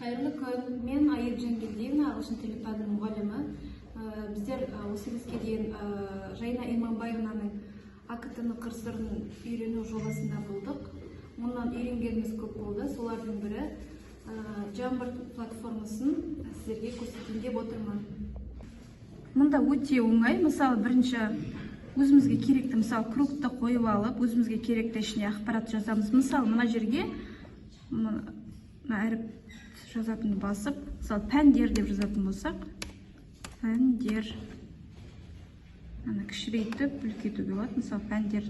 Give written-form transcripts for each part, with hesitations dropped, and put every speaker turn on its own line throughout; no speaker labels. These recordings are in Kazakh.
Қайырлы күн, мен Айыр Жангелдиевна, ағылшын тілі пәнінің мұғалімі. Біздер осы кезге дейін Жайна Иманбаевнаның АКТ-ның қыр-сырын үйрену жобасында болдық. Мұнан үйренгеніміз көп болды. Солардың бірі Jamboard платформасын сіздерге көрсетейін деп отырмын. Мұнда өте оңай. Мысалы, бірінші өзімізге керекті, мысалы, кругты қойып алып, өзімізге керекті ішіне ақпарат жазамыз. Мысалы, мына жерге әріп жазатын басып, мысалы, пәндер деп жазатын болсақ, пәндер. Ана кішірейтіп, үлкейтуге болады. Мысалы, пәндер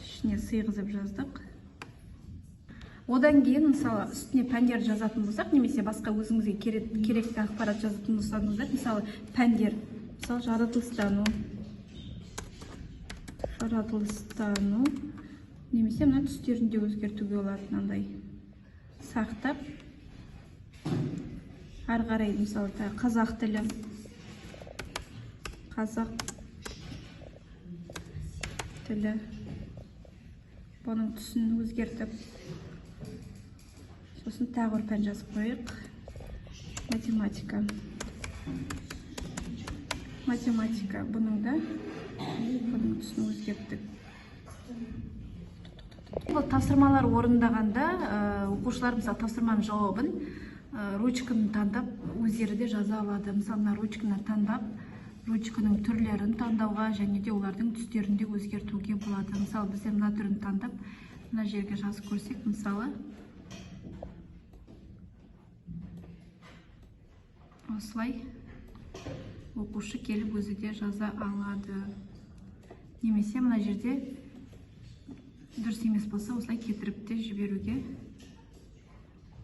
ішіне сыйғызып жаздық. Одан кейін, мысалы, үстіне пәндер жазатын болсақ, немесе басқа өзіңізге керекті ақпарат жазатын болсаңыздар, мысалы, пәндер, мысалы, жаратылыстану, немесе мына түстерінде өзгертуге болады, мынандай сақтап, ары қарай, мысалы, қазақ тілі, бұның түсін өзгертіп, сосын тағы бір пән жазып қойық. Математика, бұның түсін өзгерттік. Тапсырмалар орындағанда оқушылар, мысалы, тапсырманың жауабын ручканы таңдап өздері де жаза алады. Мысалы, ручканы таңдап, ручканың түрлерін таңдауға және де олардың түстерін де өзгертуге болады. Мысалы, бізде мына түрін таңдап, мына жерге жазып көрсек, мысалы, осылай оқушы келіп өзі де жаза алады. Немесе мына жерде дұрыс емес болса, осылай кетіріп те жіберуге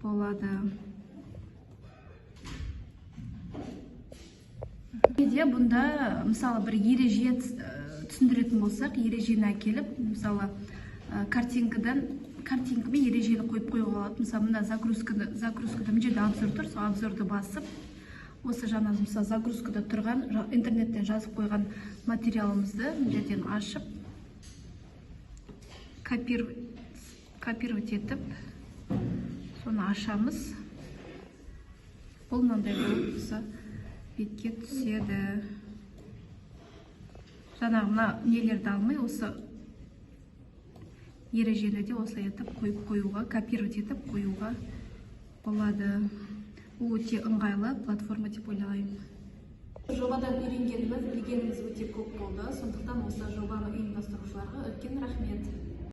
болады. Бұнда, мысалы, бір ереже түсіндіретін болсақ, ережені әкеліп, мысалы, картинкамен ережені қойып қойуға болады. Мысалы, мына загрузкада мына жерде обзор тұр, сол обзорды басып, осы жаңа, мысалы, загрузкада тұрған, интернеттен жазып қойған материалымызды мына жерден ашып, копировать етіп, соны ашамыз. Бұл мынандай болса бетке түседі. Жаңағы мына нелерді алмай, осы ережені де осылай етіп қоюға, копировать етіп қоюға болады. Бұл өте ыңғайлы платформа деп ойлаймын. Жобадан үйренгеніміз, білгеніміз өте көп болды. Сондықтан осы жобаны ұйымдастырушыларға үлкен рахмет.